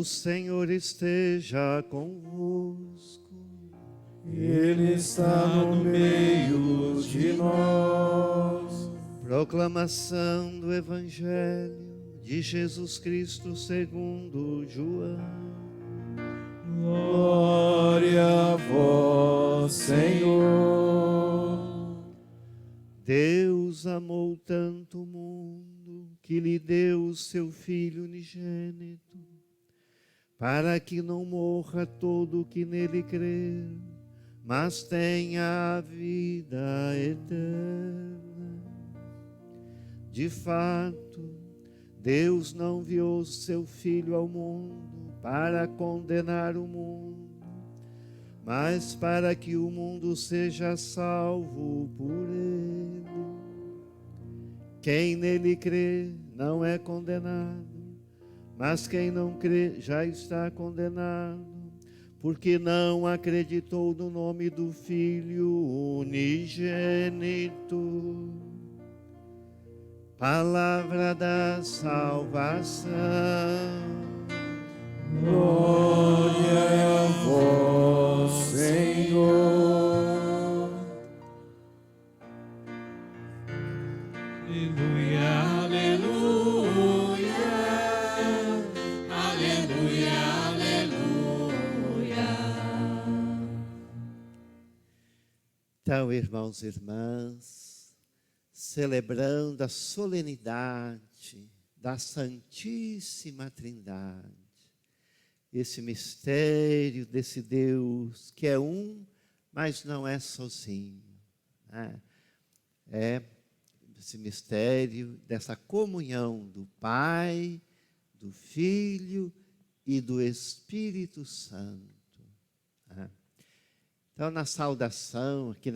O Senhor esteja convosco. Ele está no meio de nós. Proclamação do Evangelho de Jesus Cristo segundo João. Glória a vós, Senhor. Deus amou tanto o mundo que lhe deu o seu Filho unigênito, para que não morra todo o que nele crer, mas tenha a vida eterna. De fato, Deus não enviou seu Filho ao mundo para condenar o mundo, mas para que o mundo seja salvo por ele. Quem nele crê não é condenado, mas quem não crê já está condenado, porque não acreditou no nome do Filho unigênito. Palavra da salvação. Glória a vós, Senhor. Aleluia, aleluia, aleluia, aleluia. Então, irmãos e irmãs, celebrando a solenidade da Santíssima Trindade, esse mistério desse Deus que é um, mas não é sozinho, né? É esse mistério dessa comunhão do Pai, do Filho e do Espírito Santo, né? Então, na saudação, aqui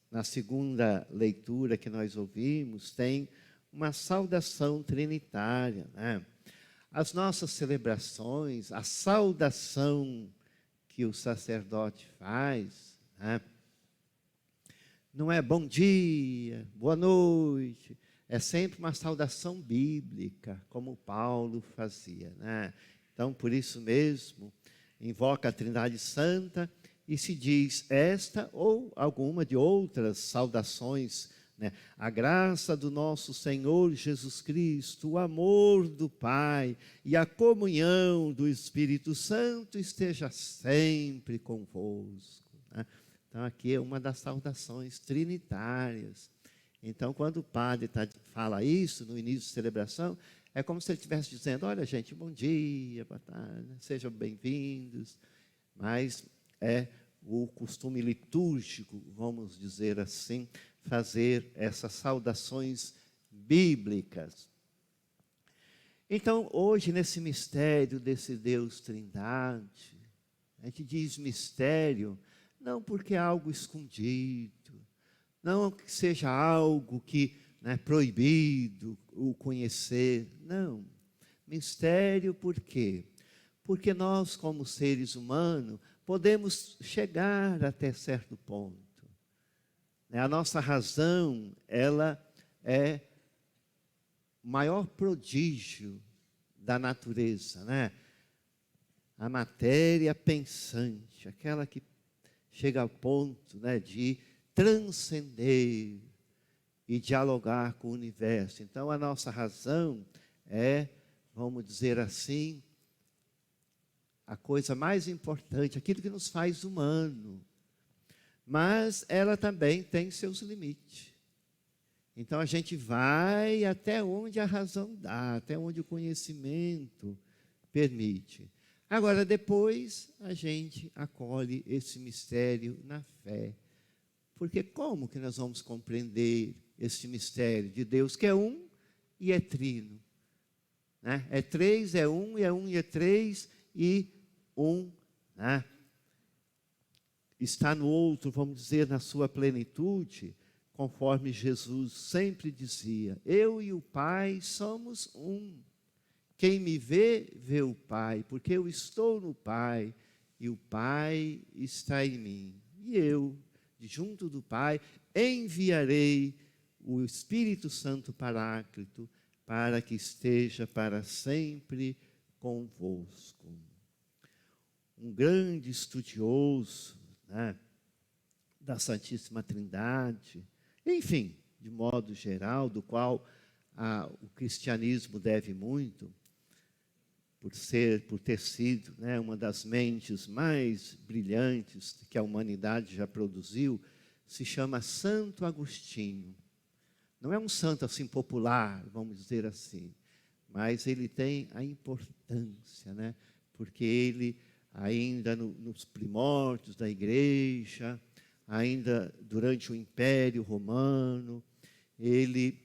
na segunda leitura que nós ouvimos, tem uma saudação trinitária, né? As nossas celebrações, a saudação que o sacerdote faz, né? Não é bom dia, boa noite, é sempre uma saudação bíblica, como Paulo fazia, né? Então, por isso mesmo, invoca a Trindade Santa e se diz esta ou alguma de outras saudações, né? A graça do nosso Senhor Jesus Cristo, o amor do Pai e a comunhão do Espírito Santo esteja sempre convosco, né? Então, aqui é uma das saudações trinitárias. Então, quando o padre fala isso no início da celebração, é como se ele estivesse dizendo: olha, gente, bom dia, boa tarde, sejam bem-vindos. Mas é o costume litúrgico, vamos dizer assim, fazer essas saudações bíblicas. Então, hoje, nesse mistério desse Deus Trindade, a gente diz mistério, não porque é algo escondido, não que seja algo que é proibido o conhecer, não. Mistério por quê? Porque nós, como seres humanos, podemos chegar até certo ponto. A nossa razão, ela é o maior prodígio da natureza, né? A matéria pensante, aquela que chega ao ponto, né, de transcender e dialogar com o universo. Então, a nossa razão é, vamos dizer assim, a coisa mais importante, aquilo que nos faz humano. Mas ela também tem seus limites. Então, a gente vai até onde a razão dá, até onde o conhecimento permite. Agora, depois, a gente acolhe esse mistério na fé. Porque como que nós vamos compreender esse mistério de Deus que é um e é trino, né? É três, é um e é três e um, né? Está no outro, vamos dizer, na sua plenitude, conforme Jesus sempre dizia: eu e o Pai somos um. Quem me vê, vê o Pai, porque eu estou no Pai e o Pai está em mim. E eu, junto do Pai, enviarei o Espírito Santo Paráclito para que esteja para sempre convosco. um grande estudioso, né, da Santíssima Trindade, enfim, de modo geral, do qual o cristianismo deve muito, por ter sido, né, uma das mentes mais brilhantes que a humanidade já produziu, se chama Santo Agostinho. Não é um santo assim popular, vamos dizer assim, mas ele tem a importância, né, porque ele, ainda nos primórdios da igreja, ainda durante o Império Romano, ele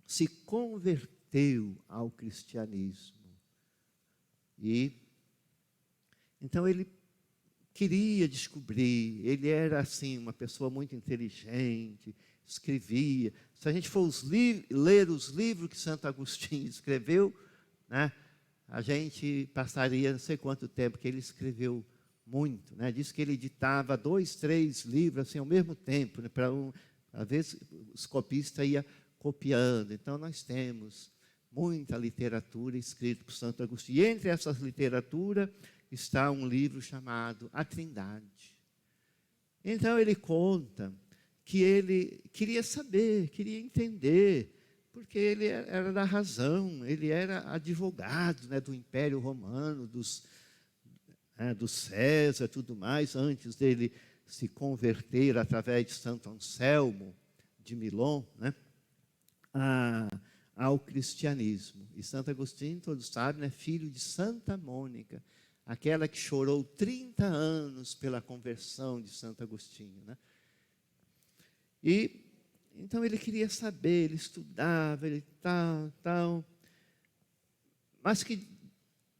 se converteu ao cristianismo. E então ele queria descobrir, ele era assim uma pessoa muito inteligente, escrevia. Se a gente for ler os livros que Santo Agostinho escreveu, né, a gente passaria não sei quanto tempo, que ele escreveu muito, né? Diz que ele editava 2, 3 livros assim ao mesmo tempo, né? Às vezes os copistas iam copiando. Então nós temos muita literatura escrita por Santo Agostinho. E entre essas literaturas está um livro chamado A Trindade. Então ele conta que ele queria saber, queria entender, porque ele era da razão, ele era advogado, né, do Império Romano, do César, tudo mais, antes dele se converter através de Santo Anselmo de Milon, né, ao cristianismo. E Santo Agostinho, todos sabem, é filho de Santa Mônica, aquela que chorou 30 anos pela conversão de Santo Agostinho, né? E então ele queria saber, ele estudava, ele tal, mas que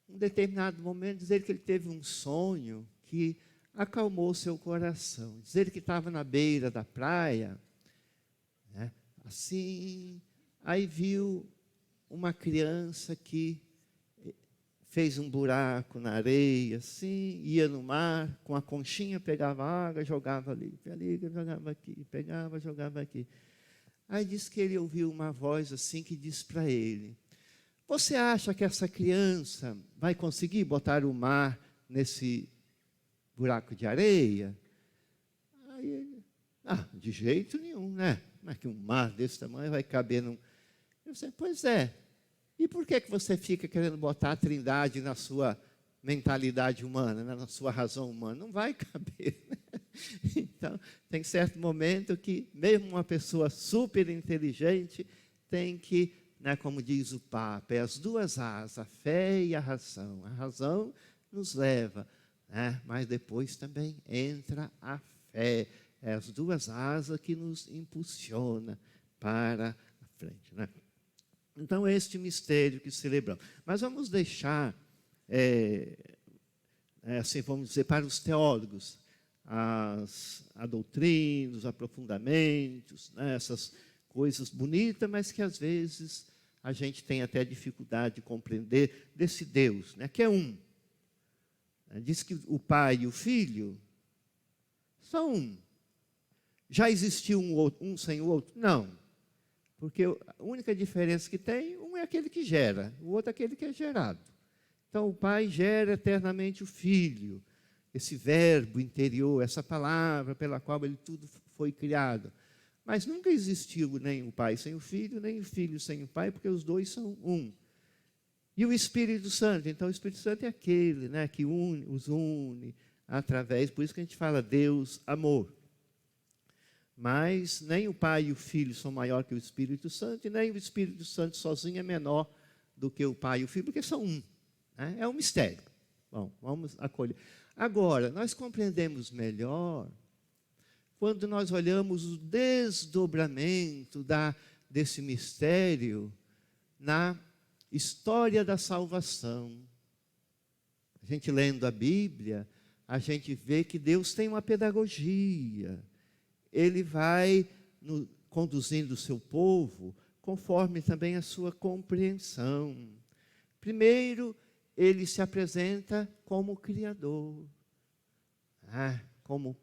em um determinado momento, diz ele que ele teve um sonho que acalmou seu coração. Diz ele que estava na beira da praia, né, assim, aí viu uma criança que fez um buraco na areia, assim, ia no mar, com a conchinha pegava água, jogava ali, jogava aqui, pegava, jogava aqui. Aí diz que ele ouviu uma voz assim que diz para ele: você acha que essa criança vai conseguir botar o mar nesse buraco de areia? Aí ele, de jeito nenhum, né? Mas que um mar desse tamanho vai caber num... Eu disse, pois é. E por que você fica querendo botar a Trindade na sua mentalidade humana, né, na sua razão humana? Não vai caber, né? Então, tem certo momento que mesmo uma pessoa super inteligente tem que, né, como diz o Papa, é as duas asas, a fé e a razão. A razão nos leva, né, mas depois também entra a fé. É as duas asas que nos impulsiona para a frente, né? Então, este mistério que celebramos. Mas vamos deixar, assim, vamos dizer, para os teólogos, a doutrina, os aprofundamentos, né, essas coisas bonitas, mas que às vezes a gente tem até dificuldade de compreender desse Deus, né, que é um. Diz que o Pai e o Filho são um. Já existiu um sem o outro? Não. Porque a única diferença que tem, um é aquele que gera, o outro é aquele que é gerado. Então, o Pai gera eternamente o Filho, esse verbo interior, essa palavra pela qual ele tudo foi criado. Mas nunca existiu nem o Pai sem o Filho, nem o Filho sem o Pai, porque os dois são um. E o Espírito Santo, então o Espírito Santo é aquele, né, que os une através, por isso que a gente fala Deus, amor. Mas nem o Pai e o Filho são maior que o Espírito Santo, e nem o Espírito Santo sozinho é menor do que o Pai e o Filho, porque são um, né? É um mistério. Bom, vamos acolher. Agora, nós compreendemos melhor quando nós olhamos o desdobramento desse mistério na história da salvação. A gente lendo a Bíblia, a gente vê que Deus tem uma pedagogia. Ele vai conduzindo o seu povo conforme também a sua compreensão. Primeiro, ele se apresenta como Criador, como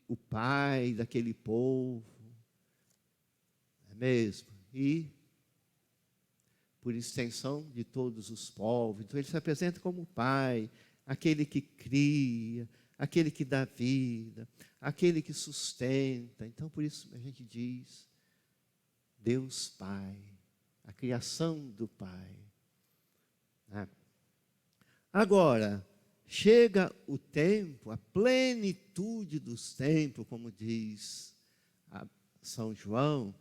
o Pai daquele povo, não é mesmo? E, por extensão, de todos os povos. Então, ele se apresenta como Pai. aquele que cria, aquele que dá vida, aquele que sustenta. Então, por isso a gente diz Deus Pai, a criação do Pai. Né? Agora, chega o tempo, a plenitude dos tempos, como diz São João.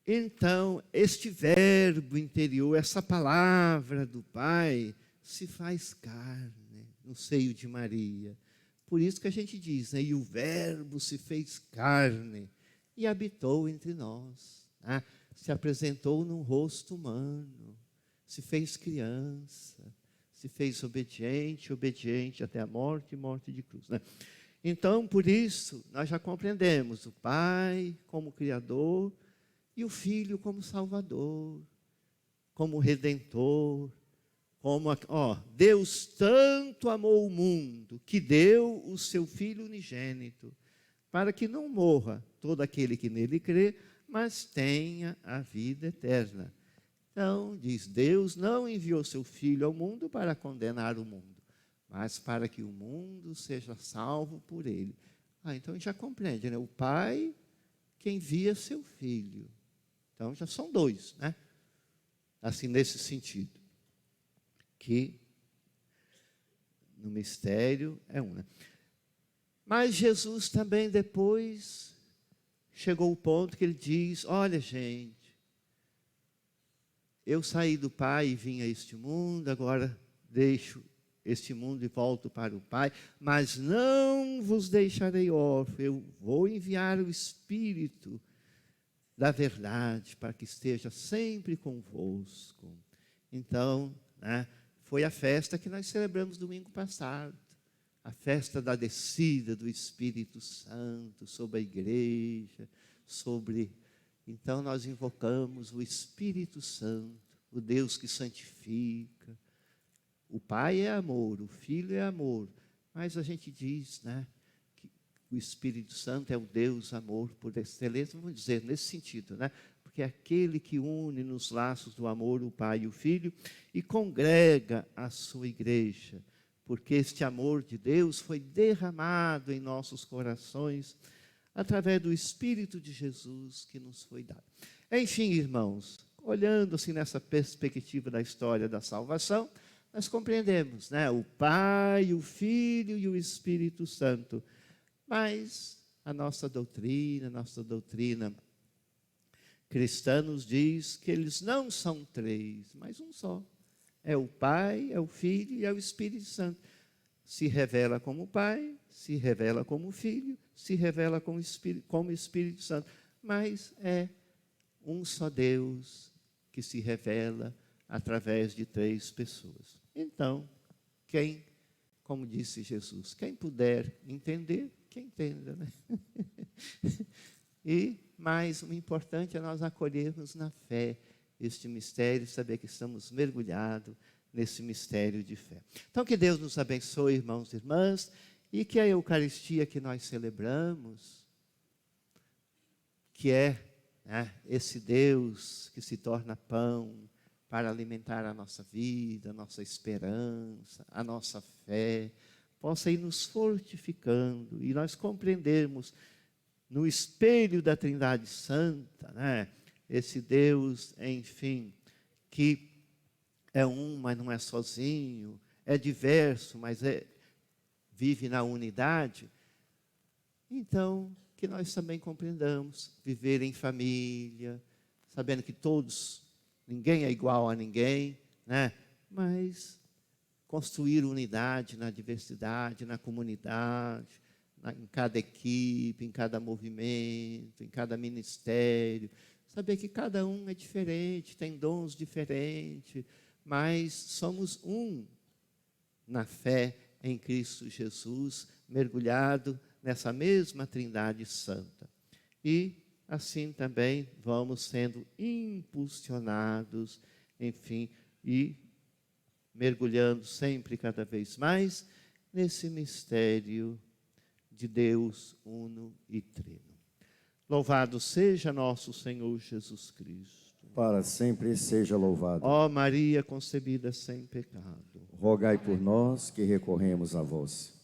Então, este verbo interior, essa palavra do Pai, se faz carne no seio de Maria. Por isso que a gente diz, né? E o verbo se fez carne e habitou entre nós. Né? Se apresentou num rosto humano, se fez criança, se fez obediente, obediente até a morte e morte de cruz. Né? Então, por isso, nós já compreendemos o Pai como Criador e o Filho como Salvador, como Redentor, como, Deus tanto amou o mundo, que deu o seu Filho unigênito, para que não morra todo aquele que nele crê, mas tenha a vida eterna. Então, diz, Deus não enviou seu Filho ao mundo para condenar o mundo, mas para que o mundo seja salvo por ele. Então, já compreende, né? O Pai que envia seu Filho. Então, já são dois, né? Assim, nesse sentido. Que no mistério é um, né? Mas Jesus também depois chegou ao ponto que ele diz, olha, gente, eu saí do Pai e vim a este mundo, agora deixo este mundo e volto para o Pai, mas não vos deixarei órfãos, eu vou enviar o Espírito da verdade, para que esteja sempre convosco. Então, né, foi a festa que nós celebramos domingo passado, a festa da descida do Espírito Santo sobre a igreja, então nós invocamos o Espírito Santo, o Deus que santifica. O Pai é amor, o Filho é amor, mas a gente diz, né, o Espírito Santo é o Deus amor por excelência, vamos dizer, nesse sentido, né? Porque é aquele que une nos laços do amor o Pai e o Filho e congrega a sua igreja, porque este amor de Deus foi derramado em nossos corações através do Espírito de Jesus que nos foi dado. Enfim, irmãos, olhando assim nessa perspectiva da história da salvação, nós compreendemos, né? O Pai, o Filho e o Espírito Santo. Mas a nossa doutrina cristã nos diz que eles não são três, mas um só. É o Pai, é o Filho e é o Espírito Santo. Se revela como Pai, se revela como Filho, se revela como Espírito Santo. Mas é um só Deus que se revela através de três pessoas. Então, como disse Jesus, quem puder entender, que entenda, né? Mas o importante é nós acolhermos na fé este mistério, saber que estamos mergulhados nesse mistério de fé. Então, que Deus nos abençoe, irmãos e irmãs, e que a Eucaristia que nós celebramos, que é, né, esse Deus que se torna pão para alimentar a nossa vida, a nossa esperança, a nossa fé, possa ir nos fortificando e nós compreendermos no espelho da Trindade Santa, né, esse Deus, enfim, que é um, mas não é sozinho, é diverso, mas vive na unidade. Então, que nós também compreendamos viver em família, sabendo que ninguém é igual a ninguém, né, mas construir unidade na diversidade, na comunidade, em cada equipe, em cada movimento, em cada ministério. Saber que cada um é diferente, tem dons diferentes, mas somos um na fé em Cristo Jesus, mergulhado nessa mesma Trindade Santa. E assim também vamos sendo impulsionados, enfim, e mergulhando sempre cada vez mais nesse mistério de Deus uno e trino. Louvado seja nosso Senhor Jesus Cristo. Para sempre seja louvado. Ó Maria concebida sem pecado. rogai por nós que recorremos a vós.